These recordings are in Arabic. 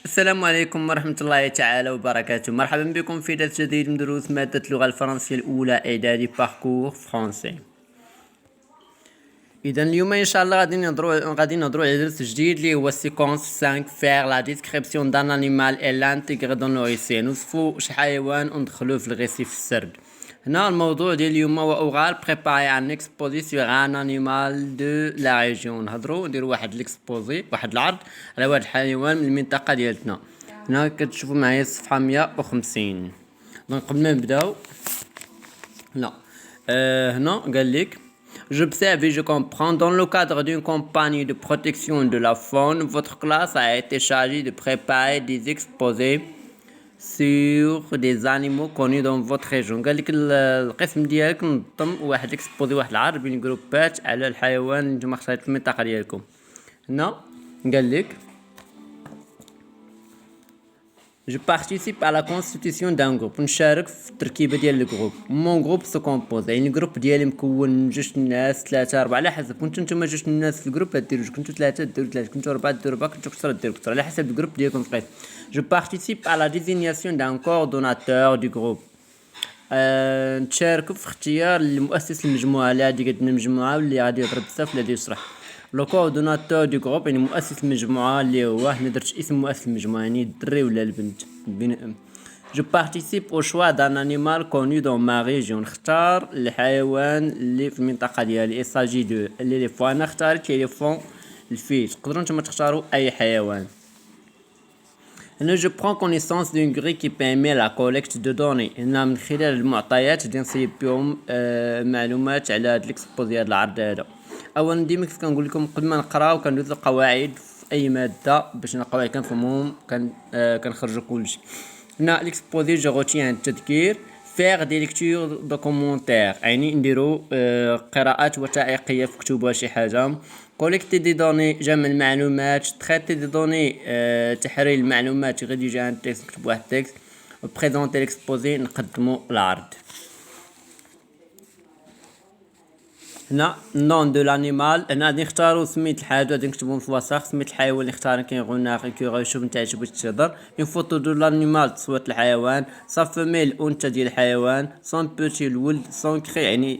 السلام عليكم ورحمة الله تعالى وبركاته. مرحبا بكم في درس جديد من دروس مادة اللغة الفرنسية الأولى إعدادي باركور فرونسي. إذا اليوم إن شاء الله غادي نهضروا على درس جديد اللي هو سيكونس 5 فيغ لا ديسكريبسيون دان انيمال اي لانتيغري دون لو ريسي. نوصفوا شي حيوان وندخلوه في الغيسي في السرد. هنا الموضوع ديال اليوم هو اوغال بريباري ان اكسبوزي سور ان انيمال دو لا ريجيون. نهضروا نديروا واحد الاكسبوزي واحد العرض على واحد الحيوان من المنطقة ديالتنا. هنا كتشوفوا معايا الصفحة 150. دونك قبل ما نبداو لا هنا قال لك j'observe et je comprends. Dans le cadre d'une campagne de protection de la faune, votre classe a été chargée de préparer des exposés sur des animaux connus dans votre région. قال لك القسم ديالك نظم واحد الاكسبوزي واحد العرض بين جروبات على الحيوان اللي نتوما اختاريتو في المنطقة ديالكم. هنا قال لك Je participe à la constitution d'un groupe. نشارك في التركيبة ديال الجروب. مون جروب سو كومبوز، يعني الجروب ديالي مكون من جوج الناس، ثلاثة، أربعة، على حسب. كنتو نتوما جوج الناس في الجروب ديروا جوج، كنتو ثلاثة ديروا ثلاثة، كنتو أربعة ديروا أربعة، كنتو كثر ديروا كثر، على حسب الجروب ديالكم تقيس. Je participe à la désignation d'un coordonnateur du groupe. نتشاركوا في اختيار المؤسس المجموعة اللي غادي يقدم المجموعة واللي غادي يضرب بزاف واللي غادي يشرح. لو كوردوناتور دو جروب يعني مؤسس المجموعة اللي هو هنا درت اسم مؤسس المجموعة يعني الدري ولا البنت. جو بارتيسيب او شوا دان انيمال كوني دون ما ريجيون. نختار الحيوان اللي في المنطقة ديالي. اساجي دو ليليفون. انا اختاريت ليليفون الفيل. تقدروا نتوما تختاروا اي حيوان. هنا جو برون كونيسونس دون غري كي بيرمي لا كوليكت دو دوني. هنا من خلال المعطيات غادي نصيب بهم معلومات على هاد ليكسبوزي هاد العرض هذا. اولا ديما كيف كنقول لكم قبل ما نقراو كندوز القواعد في اي ماده باش القواعد كنفهمهم كنخرجوا كلشي. هنا ليكسبوزي جو روتيان التذكير فيغ دي ليكتور دو كومونتير يعني نديرو قراءات وثائقيه في كتب شي حاجه. كوليكتي دي دوني جمع المعلومات. تريتي دي دوني تحرير المعلومات غادي يجي عند تكست نكتب واحد التكست. بريزونتي ليكسبوزي نقدمو العرض. هنا نون دو لانيمال. هنا غادي نختارو سميت الحيوان غادي نكتبهم في الوسط. سميت الحيوان اللي اختار كاين غوناغ كيغا شوف نتا باش تهضر. اون فوتو دو لانيمال تصويت الحيوان. صا فيميل الانثى ديال الحيوان. سون بوتي الولد. سون كري يعني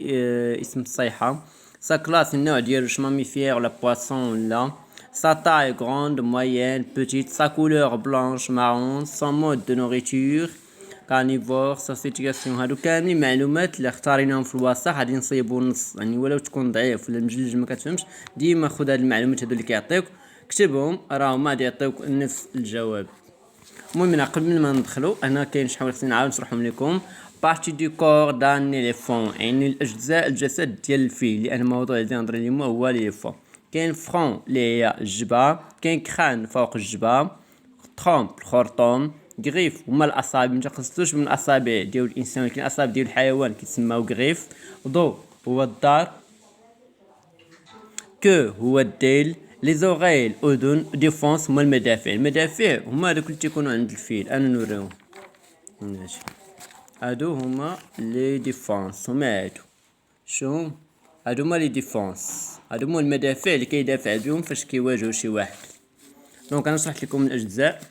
اسم الصيحه. سا كلاس النوع ديالو واش ماميفيير ولا بواسون ولا. سا تاي غروند موين بوتيت. سا كولور بلانش مارون. سون مود دو نوريتور كارنيفور. سا سيتياسيون. هادو كاملين معلومات اللي اختاريناهم في الوسط غادي نصيبو النص يعني ولو تكون ضعيف ولا مجلج ما كتفهمش ديما خذ هاد المعلومات هادو اللي كيعطيوك كتبهم راهم غادي يعطيوك نفس الجواب. المهم قبل ما ندخلو هنا كاين شحال خصني نعاود نشرحهم لكم. بارتي دو كور دان ليليفون يعني الاجزاء الجسد ديال الفيل لان الموضوع اللي نهضر اليوم هو ليليفون. كاين فرون اللي هي الجبهه. كاين كران فوق الجبهه. ترومب الخرطوم. غريف هما الاصابع ما تخصوش من الاصابع ديال الانسان ولكن الاصابع ديال الحيوان كيتسماو غريف. ضو هو الدار. كو هو الديل. لي زوغيل اذن. ديفونس هما المدافع. المدافع هما هادوك اللي تيكونوا عند الفيل. انا نوريهم ماشي هادو هما لي ديفونس هما هادو شو هادو هما لي ديفونس. هادو هما المدافع اللي كيدافع بهم فاش كيواجهوا شي واحد. دونك انا شرحت لكم الاجزاء.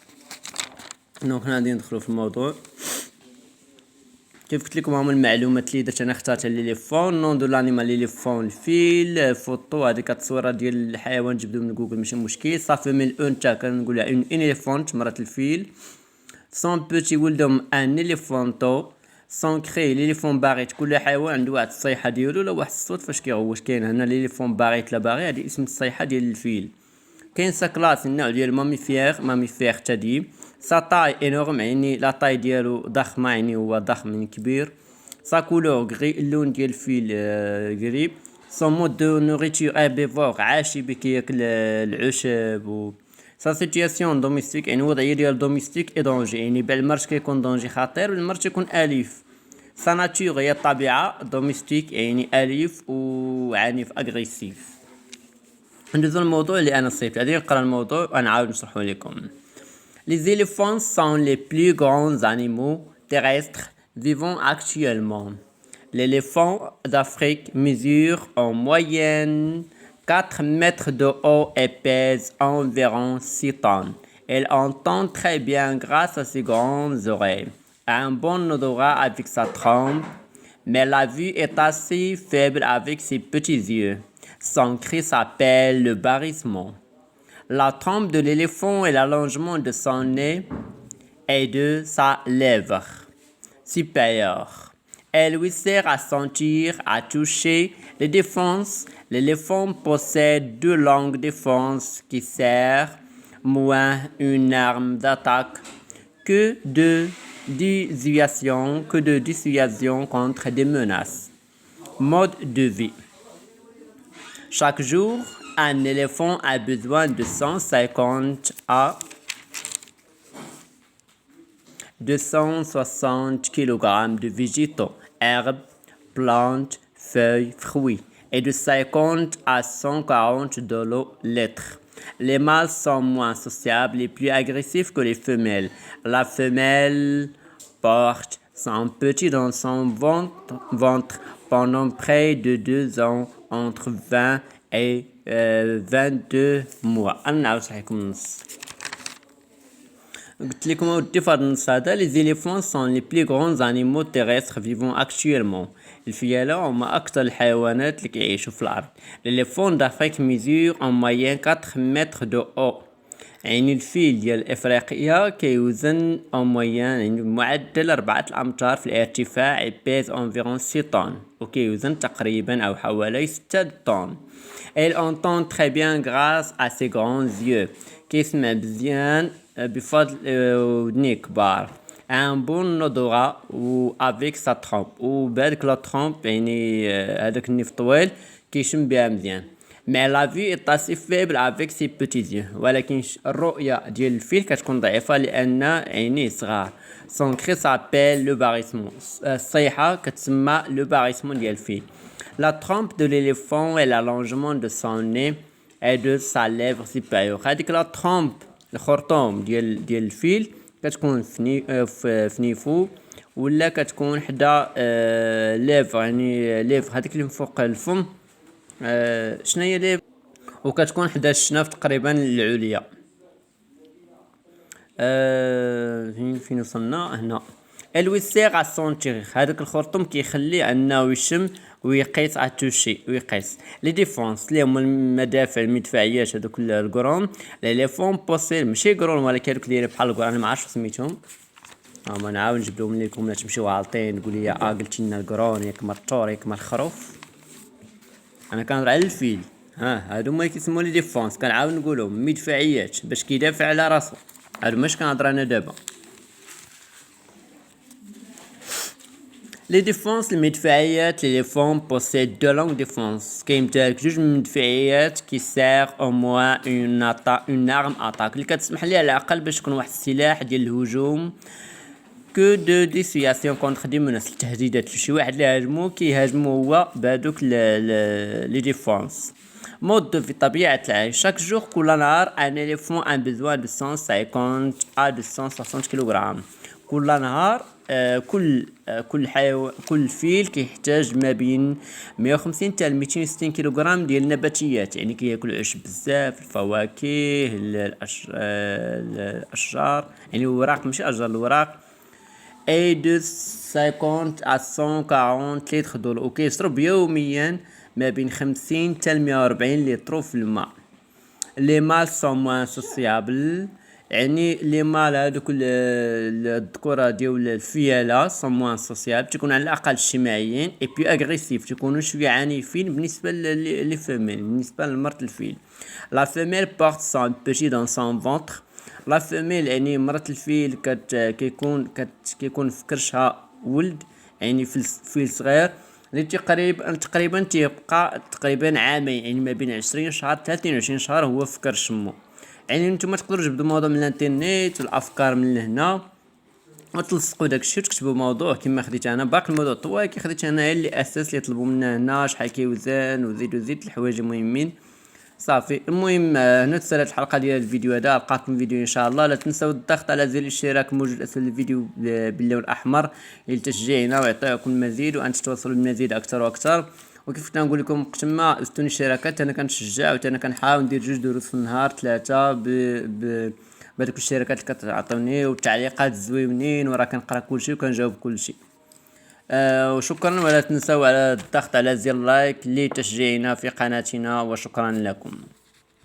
دونك هنا غادي ندخلو في الموضوع. كيف قلت لكم هما المعلومات اللي درت انا اختارتها ليليفون. نون دو لانيمال ليليفون الفيل. فوطو هذيك التصويره ديال الحيوان جبدو من جوجل ماشي مشكل. صافي من الانثى كنقولها اون اليفونت مرات الفيل. سون بوتي ولدهم ان اليفونتو. سون كري ليليفون باغيت كل حيوان عنده واحد الصيحه ديالو ولا واحد الصوت فاش كيغوت. كاين هنا ليليفون باغيت لا باغي هذه اسم الصيحه ديال الفيل. كاين سا كلاس النوع ديال ماميفير تادي. سا طاي انورم يعني لا طاي ديالو ضخمه يعني هو ضخم يعني كبير. سا كولور غري اللون ديال الفيل غريب. سون مود دو نوريتور ابيفور عاشي كياكل العشب و سا سيتياسيون دوميستيك يعني وضعيه ديال دوميستيك اي دونجي يعني بالمرش كيكون دونجي خطير بالمرش يكون اليف. سا ناتور هي الطبيعه. دوميستيك يعني اليف وعنيف اغريسيف. ندوزو الموضوع اللي انا صيفط غادي نقرا الموضوع وانا عاود نشرحو لكم. Les éléphants sont les plus grands animaux terrestres vivant actuellement. L'éléphant d'Afrique mesure en moyenne 4 mètres de haut et pèse environ 6 tonnes. Elle entend très bien grâce à ses grandes oreilles. Un bon odorat avec sa trompe, mais la vue est assez faible avec ses petits yeux. Son cri s'appelle le barrissement. La trompe de l'éléphant est l'allongement de son nez et de sa lèvre supérieure. Elle lui sert à sentir, à toucher les défenses. L'éléphant possède deux longues défenses qui servent moins une arme d'attaque que de dissuasion contre des menaces. Mode de vie. Chaque jour, un éléphant a besoin de 150 à 260 kg de végétaux, herbes, plantes, feuilles, fruits et de 50 à 140 de l'eau litres. Les mâles sont moins sociables et plus agressifs que les femelles. La femelle porte son petit dans son ventre pendant près de 2 ans, entre 20 et 22 mois. قلت لكم اودي في هذا النص هذا les éléphants sont les plus grands animaux terrestres vivant actuellement. الفيلة هما أكثر الحيوانات اللي كيعيشوا في الأرض. l'éléphant d'Afrique mesure en moyenne 4 mètres de haut. يعني الفيل ديال إفريقيا كيوزن en moyenne يعني معدل 4 أمتار في الارتفاع. pèse environ 6 طن وكيوزن تقريبا أو حوالي 6 طن. Elle entend très bien grâce à ses grands yeux. كيسمع مزيان بفضل ودنيه كبار. ان بون نودورا و افيك سا ترومب وبهذيك لا ترومب يعني هذاك النيف طويل كيشم بها مزيان. مع لا في ايطاسي فيبل افيك سي بوتي يو ولكن الرؤيه ديال الفيل كتكون ضعيفه لان عينيه صغار. سون كري سابيل لو باريسمون. الصيحه كتسمى لو باريسمون ديال الفيل. La trompe de l'éléphant est l'allongement de son nez et de sa lèvre supérieure. هذيك لا ترومب الخرطوم ديال الفيل كتكون في نيفو ولا كتكون حدا ليفر يعني ليفر هذيك اللي من فوق الفم شناهي ليفر وكتكون حدا الشناف تقريبا العليا. فين وصلنا هنا. الوي سيغ اسونتيغ هذاك الخرطوم كيخلي انه يشم ويقيس اتوشي ويقيس. لي ديفونس اللي هما المدافع المدفعيات هذوك القرون. ليليفون بوسيل ماشي قرون ولكن هذوك اللي بحال القرون انا ما عرفتش سميتهم. ما نعاود نجيب لهم لكم لا تمشيو عالطين تقول لي قلتي لنا القرون ياك ما الطور ياك ما الخروف. انا كنهضر على الفيل. هادو هما كيسموا لي ديفونس كنعاود نقولهم مدفعيات باش كيدافع على راسو. هادو ماش كنهضر انا دابا. Les défenses المدفعيات l'éléphant possède deux longues défenses كيمتلك جوج من المدفعيات كي سير او موان اون ارم اتاك اللي كتسمح ليه على الاقل باش تكون واحد السلاح ديال الهجوم كو دو ديسياسيون كونتر دي مناس التهديدات شي واحد اللي هاجمو كيهاجمو هو بهذوك لي ديفونس. مود دو في طبيعة العيش. شاك جور كل نهار ان اليفون ان بيزوان دو 150 ا 260 كيلوغرام. كل نهار كل فيل كيحتاج ما بين 150 حتى 260 كيلوغرام ديال النباتيات يعني كياكل عشب بزاف الفواكه الاشجار يعني الوراق ماشي اشجار الوراق. اي دو 50 à 140 لتر دو لو وكيشرب يوميا ما بين 50 حتى 140 لتر في الماء. لي مال سون موان سوسيابل يعني لي مال هادوك الذكورة ديال الفيالة سون موان سوسيابل تكون على الاقل اجتماعيين اي بي اغريسيف تكونوا شويه عنيفين بالنسبه لي فيميل بالنسبه لمرت الفيل. لا فيميل بورت سون بيتي دون سون فونتر. لا فيميل يعني مرت الفيل كيكون في كرشها ولد يعني فيل صغير اللي تقريبا تيبقى تقريبا عامين يعني ما بين 20 شهر 23 شهر هو في كرش امو. يعني نتوما تقدروا تجبدوا موضوع من الانترنت والافكار من لهنا وتلصقوا داكشي وتكتبوا موضوع كما خديت انا. باقي الموضوع طوال كي خديت انا اللي اساس اللي طلبوا منا هنا شحال كيوزن وزيد الحوايج المهمين صافي. المهم هنا تسالات الحلقه ديال الفيديو هذا. لقاكم فيديو ان شاء الله. لا تنسوا الضغط على زر الاشتراك موجود اسفل الفيديو باللون الاحمر لتشجيعنا ويعطيكم المزيد وان تتواصلوا بالمزيد اكثر واكثر. وكيف كنت نقول لكم تما زدتوني اشتراكات انا كنشجع وانا كنحاول ندير 2 دروس في النهار 3 بهذوك الشركات اللي كتعطوني والتعليقات الزوينين، وراه كنقرا كلشي وكنجاوب كلشي. وشكرا، ولا تنسوا على الضغط على زر لايك لتشجيعنا في قناتنا، وشكرا لكم.